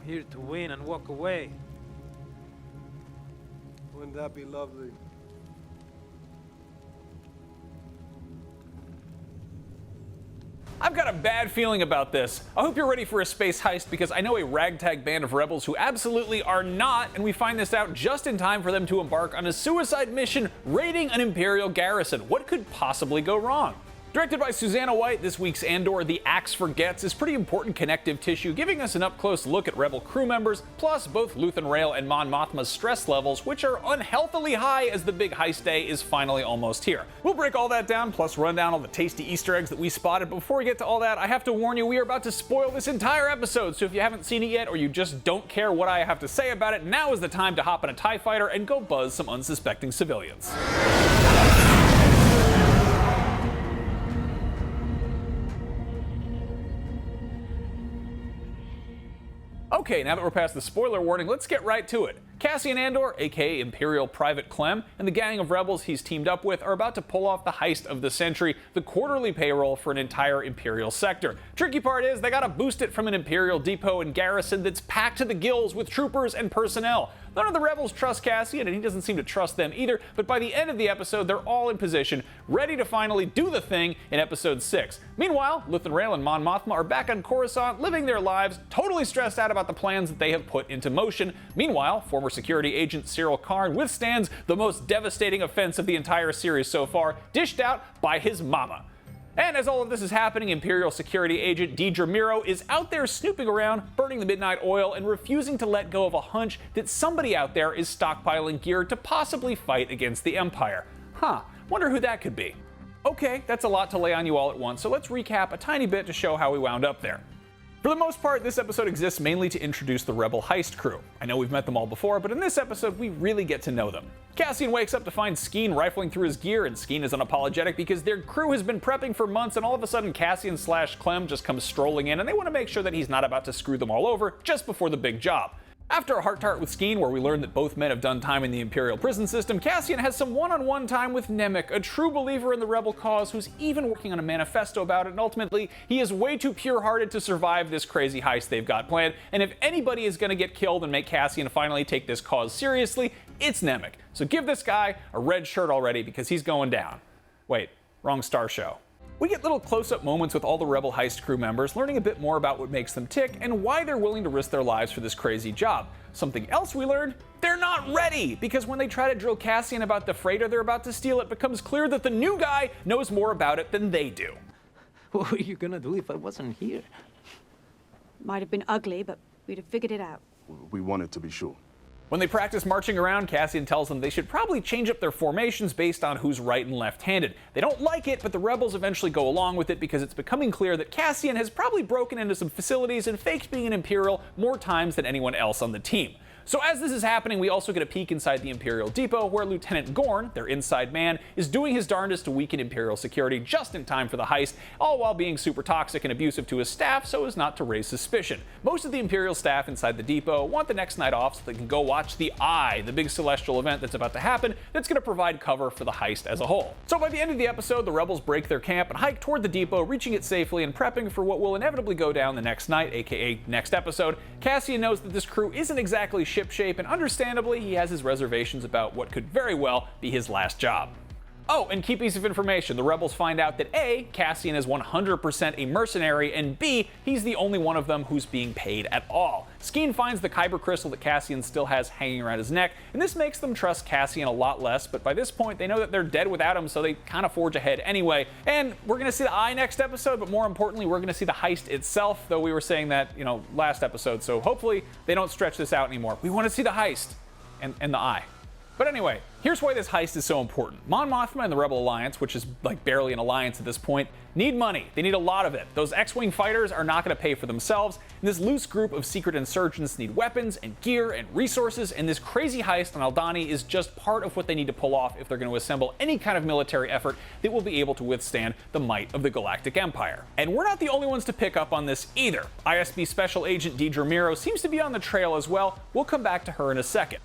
here to win and walk away. Wouldn't that be lovely? I've got a bad feeling about this. I hope you're ready for a space heist because I know a ragtag band of rebels who absolutely are not, and we find this out just in time for them to embark on a suicide mission raiding an Imperial garrison. What could possibly go wrong? Directed by Susanna White, this week's Andor, The Axe Forgets, is pretty important connective tissue, giving us an up-close look at Rebel crew members, plus both Luthen Rael and Mon Mothma's stress levels, which are unhealthily high as the big heist day is finally almost here. We'll break all that down, plus run down all the tasty Easter eggs that we spotted. But before we get to all that, I have to warn you, we are about to spoil this entire episode, so if you haven't seen it yet, or you just don't care what I have to say about it, now is the time to hop in a TIE fighter and go buzz some unsuspecting civilians. Okay, now that we're past the spoiler warning, let's get right to it. Cassian Andor, aka Imperial Private Clem, and the gang of rebels he's teamed up with are about to pull off the heist of the century, the quarterly payroll for an entire Imperial sector. Tricky part is, they gotta boost it from an Imperial depot and garrison that's packed to the gills with troopers and personnel. None of the rebels trust Cassian, and he doesn't seem to trust them either, but by the end of the episode, they're all in position, ready to finally do the thing in episode 6. Meanwhile, Luthen Rael and Mon Mothma are back on Coruscant, living their lives, totally stressed out about the plans that they have put into motion. Meanwhile, former security agent Cyril Karn withstands the most devastating offense of the entire series so far, dished out by his mama. And as all of this is happening, Imperial security agent Dedra Meero is out there snooping around, burning the midnight oil, and refusing to let go of a hunch that somebody out there is stockpiling gear to possibly fight against the Empire. Wonder who that could be. Okay, that's a lot to lay on you all at once, so let's recap a tiny bit to show how we wound up there. For the most part, this episode exists mainly to introduce the Rebel heist crew. I know we've met them all before, but in this episode, we really get to know them. Cassian wakes up to find Skeen rifling through his gear, and Skeen is unapologetic because their crew has been prepping for months, and all of a sudden Cassian/Clem just comes strolling in, and they want to make sure that he's not about to screw them all over just before the big job. After a heart-to-heart with Skeen, where we learn that both men have done time in the Imperial prison system, Cassian has some one-on-one time with Nemik, a true believer in the Rebel cause who's even working on a manifesto about it, and ultimately, he is way too pure-hearted to survive this crazy heist they've got planned, and if anybody is going to get killed and make Cassian finally take this cause seriously, it's Nemik. So give this guy a red shirt already, because he's going down. Wait, wrong Star Show. We get little close-up moments with all the Rebel heist crew members, learning a bit more about what makes them tick and why they're willing to risk their lives for this crazy job. Something else we learned, they're not ready, because when they try to drill Cassian about the freighter they're about to steal, it becomes clear that the new guy knows more about it than they do. What were you gonna do if I wasn't here? Might have been ugly, but we'd have figured it out. We wanted to be sure. When they practice marching around, Cassian tells them they should probably change up their formations based on who's right and left-handed. They don't like it, but the rebels eventually go along with it because it's becoming clear that Cassian has probably broken into some facilities and faked being an Imperial more times than anyone else on the team. So as this is happening, we also get a peek inside the Imperial depot where Lieutenant Gorn, their inside man, is doing his darndest to weaken Imperial security just in time for the heist, all while being super toxic and abusive to his staff so as not to raise suspicion. Most of the Imperial staff inside the depot want the next night off so they can go watch the Eye, the big celestial event that's about to happen that's going to provide cover for the heist as a whole. So by the end of the episode, the rebels break their camp and hike toward the depot, reaching it safely and prepping for what will inevitably go down the next night, aka next episode. Cassian knows that this crew isn't exactly shipshape, and understandably, he has his reservations about what could very well be his last job. Oh, and key piece of information, the rebels find out that A, Cassian is 100% a mercenary, and B, he's the only one of them who's being paid at all. Skeen finds the Kyber crystal that Cassian still has hanging around his neck, and this makes them trust Cassian a lot less, but by this point they know that they're dead without him, so they kind of forge ahead anyway. And we're going to see the Eye next episode, but more importantly, we're going to see the heist itself, though we were saying that, last episode, so hopefully they don't stretch this out anymore. We want to see the heist and the Eye. But anyway, here's why this heist is so important. Mon Mothma and the Rebel Alliance, which is like barely an alliance at this point, need money. They need a lot of it. Those X-Wing fighters are not going to pay for themselves, and this loose group of secret insurgents need weapons and gear and resources, and this crazy heist on Aldhani is just part of what they need to pull off if they're going to assemble any kind of military effort that will be able to withstand the might of the Galactic Empire. And we're not the only ones to pick up on this either. ISB Special Agent Dedra Meero seems to be on the trail as well. We'll come back to her in a second.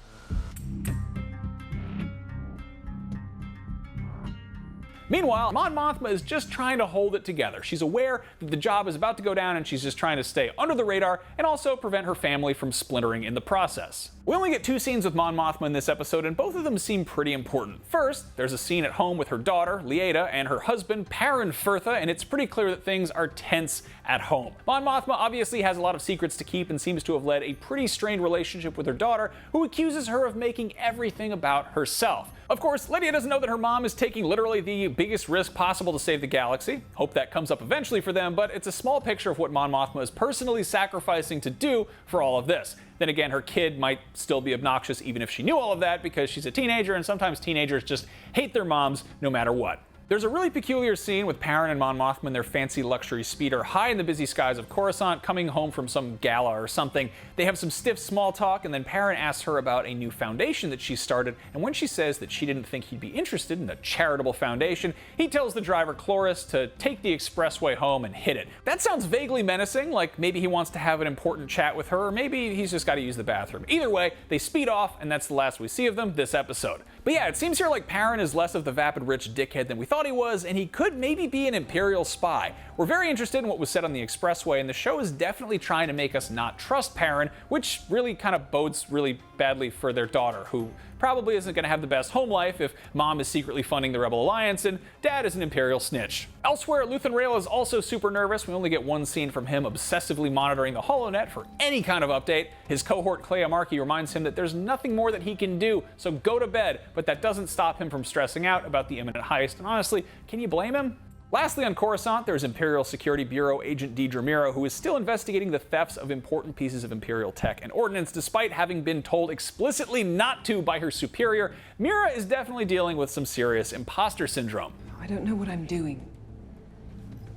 Meanwhile, Mon Mothma is just trying to hold it together. She's aware that the job is about to go down and she's just trying to stay under the radar and also prevent her family from splintering in the process. We only get 2 scenes with Mon Mothma in this episode, and both of them seem pretty important. First, there's a scene at home with her daughter, Lieta, and her husband, Perrin Firtha, and it's pretty clear that things are tense at home. Mon Mothma obviously has a lot of secrets to keep and seems to have led a pretty strained relationship with her daughter, who accuses her of making everything about herself. Of course, Lydia doesn't know that her mom is taking literally the biggest risk possible to save the galaxy. Hope that comes up eventually for them, but it's a small picture of what Mon Mothma is personally sacrificing to do for all of this. Then again, her kid might still be obnoxious even if she knew all of that, because she's a teenager, and sometimes teenagers just hate their moms no matter what. There's a really peculiar scene with Perrin and Mon Mothma in their fancy luxury speeder high in the busy skies of Coruscant, coming home from some gala or something. They have some stiff small talk, and then Perrin asks her about a new foundation that she started, and when she says that she didn't think he'd be interested in a charitable foundation, he tells the driver Cloris to take the expressway home and hit it. That sounds vaguely menacing, like maybe he wants to have an important chat with her, or maybe he's just got to use the bathroom. Either way, they speed off, and that's the last we see of them this episode. But yeah, it seems here like Perrin is less of the vapid rich dickhead than we thought he was, and he could maybe be an Imperial spy. We're very interested in what was said on the expressway, and the show is definitely trying to make us not trust Perrin, which really kind of bodes really badly for their daughter, who probably isn't going to have the best home life if mom is secretly funding the Rebel Alliance and dad is an Imperial snitch. Elsewhere, Luthen Rael is also super nervous. We only get 1 scene from him obsessively monitoring the HoloNet for any kind of update. His cohort Clea Markey reminds him that there's nothing more that he can do, so go to bed, but that doesn't stop him from stressing out about the imminent heist, and honestly, can you blame him? Lastly, on Coruscant, there's Imperial Security Bureau agent Dedra Meero, who is still investigating the thefts of important pieces of Imperial tech and ordnance, despite having been told explicitly not to by her superior. Meero is definitely dealing with some serious imposter syndrome. I don't know what I'm doing.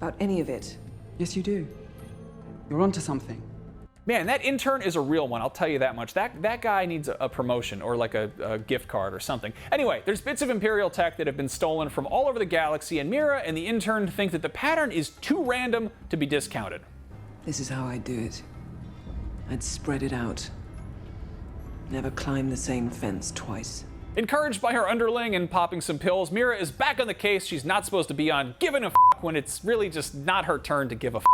About any of it. Yes, you do. You're onto something. Man, that intern is a real one, I'll tell you that much. That guy needs a promotion or like a gift card or something. Anyway, there's bits of Imperial tech that have been stolen from all over the galaxy, and Meero and the intern think that the pattern is too random to be discounted. This is how I'd do it. I'd spread it out. Never climb the same fence twice. Encouraged by her underling and popping some pills, Meero is back on the case she's not supposed to be on, giving a f*** when it's really just not her turn to give a f***.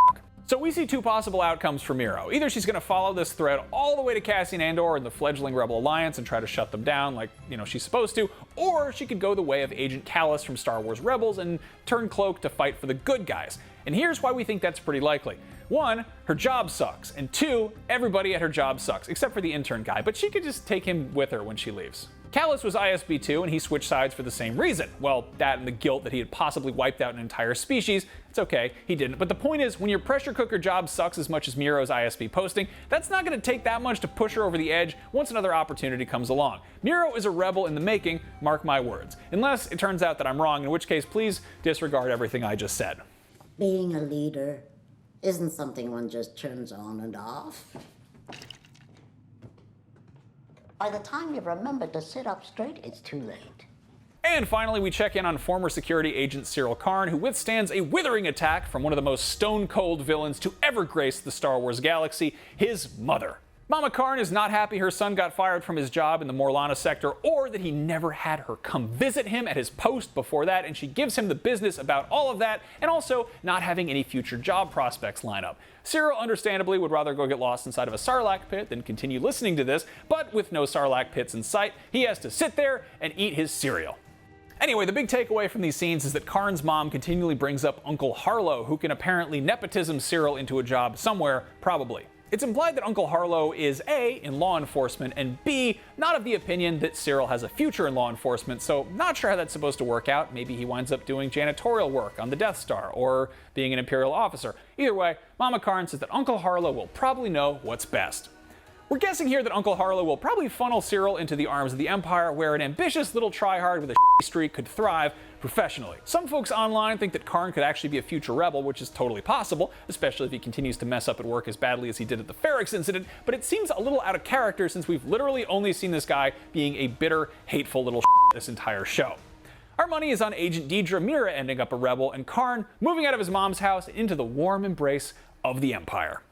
So we see 2 possible outcomes for Meero. Either she's going to follow this thread all the way to Cassian Andor and the fledgling Rebel Alliance and try to shut them down like, she's supposed to, or she could go the way of Agent Kallus from Star Wars Rebels and turn cloak to fight for the good guys. And here's why we think that's pretty likely. 1, her job sucks, and 2, everybody at her job sucks, except for the intern guy, but she could just take him with her when she leaves. Kallus was ISB2, and he switched sides for the same reason. Well, that and the guilt that he had possibly wiped out an entire species. It's okay, he didn't. But the point is, when your pressure cooker job sucks as much as Meero's ISB posting, that's not going to take that much to push her over the edge once another opportunity comes along. Meero is a rebel in the making, mark my words. Unless it turns out that I'm wrong, in which case please disregard everything I just said. Being a leader isn't something one just turns on and off. By the time you remember to sit up straight, it's too late. And finally, we check in on former security agent Cyril Karn, who withstands a withering attack from one of the most stone-cold villains to ever grace the Star Wars galaxy, his mother. Mama Karn is not happy her son got fired from his job in the Morlana sector, or that he never had her come visit him at his post before that, and she gives him the business about all of that, and also not having any future job prospects line up. Cyril, understandably, would rather go get lost inside of a Sarlacc pit than continue listening to this, but with no Sarlacc pits in sight, he has to sit there and eat his cereal. Anyway, the big takeaway from these scenes is that Karn's mom continually brings up Uncle Harlow, who can apparently nepotism Cyril into a job somewhere, probably. It's implied that Uncle Harlow is A, in law enforcement, and B, not of the opinion that Cyril has a future in law enforcement, so not sure how that's supposed to work out. Maybe he winds up doing janitorial work on the Death Star, or being an Imperial officer. Either way, Mama Karn says that Uncle Harlow will probably know what's best. We're guessing here that Uncle Harlow will probably funnel Cyril into the arms of the Empire, where an ambitious little tryhard with a streak could thrive professionally. Some folks online think that Karn could actually be a future rebel, which is totally possible, especially if he continues to mess up at work as badly as he did at the Ferrix incident, but it seems a little out of character since we've literally only seen this guy being a bitter, hateful little this entire show. Our money is on Agent Dedra Meero ending up a rebel, and Karn moving out of his mom's house into the warm embrace of the Empire.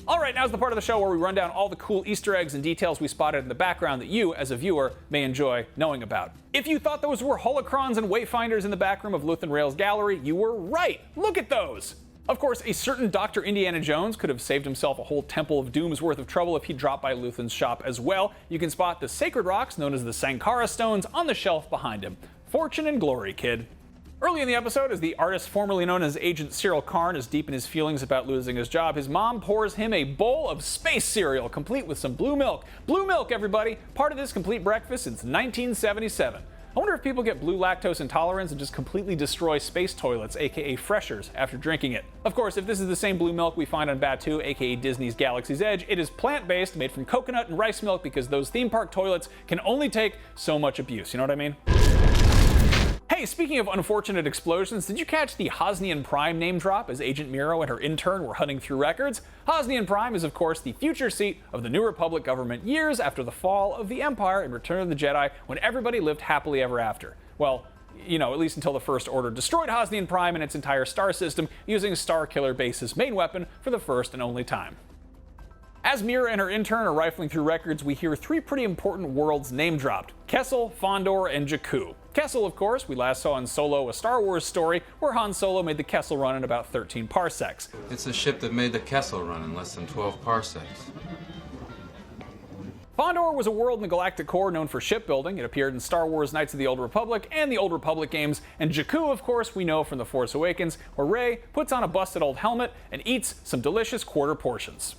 Alright, now's the part of the show where we run down all the cool Easter eggs and details we spotted in the background that you, as a viewer, may enjoy knowing about. If you thought those were holocrons and wayfinders in the back room of Luthen Rail's gallery, you were right! Look at those! Of course, a certain Dr. Indiana Jones could have saved himself a whole Temple of Doom's worth of trouble if he dropped by Luthen's shop as well. You can spot the sacred rocks known as the Sankara stones on the shelf behind him. Fortune and glory, kid. Early in the episode, as the artist formerly known as Agent Cyril Karn is deep in his feelings about losing his job, his mom pours him a bowl of space cereal, complete with some blue milk. Blue milk, everybody! Part of this complete breakfast since 1977. I wonder if people get blue lactose intolerance and just completely destroy space toilets, aka freshers, after drinking it. Of course, if this is the same blue milk we find on Batuu, aka Disney's Galaxy's Edge, it is plant-based, made from coconut and rice milk because those theme park toilets can only take so much abuse, you know what I mean? Hey, speaking of unfortunate explosions, did you catch the Hosnian Prime name drop as Agent Miro and her intern were hunting through records? Hosnian Prime is of course the future seat of the New Republic government years after the fall of the Empire in Return of the Jedi, when everybody lived happily ever after. Well, you know, at least until the First Order destroyed Hosnian Prime and its entire star system using Starkiller Base's main weapon for the first and only time. As Mira and her intern are rifling through records, we hear three pretty important worlds name dropped: Kessel, Fondor, and Jakku. Kessel, of course, we last saw in Solo, a Star Wars story, where Han Solo made the Kessel run in about 13 parsecs. It's a ship that made the Kessel run in less than 12 parsecs. Fondor was a world in the Galactic Core known for shipbuilding. It appeared in Star Wars Knights of the Old Republic and the Old Republic games. And Jakku, of course, we know from The Force Awakens, where Rey puts on a busted old helmet and eats some delicious quarter portions.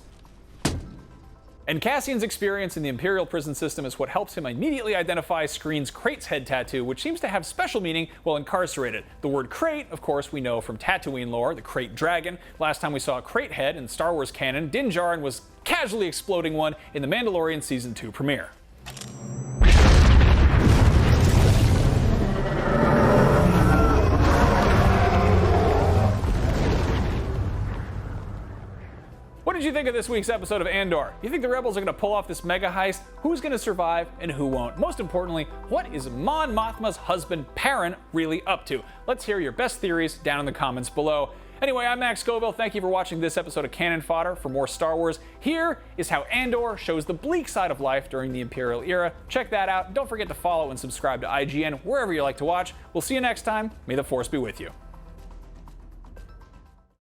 And Cassian's experience in the Imperial prison system is what helps him immediately identify Screen's Crate's head tattoo, which seems to have special meaning while incarcerated. The word Crate, of course, we know from Tatooine lore, the Crate Dragon. Last time we saw a Crate head in Star Wars canon, Din Djarin was casually exploding one in The Mandalorian Season 2 premiere. What did you think of this week's episode of Andor? You think the rebels are going to pull off this mega heist? Who's going to survive and who won't? Most importantly, what is Mon Mothma's husband, Perrin, really up to? Let's hear your best theories down in the comments below. Anyway, I'm Max Scoville. Thank you for watching this episode of Canon Fodder. For more Star Wars, here is how Andor shows the bleak side of life during the Imperial era. Check that out. Don't forget to follow and subscribe to IGN wherever you like to watch. We'll see you next time. May the Force be with you.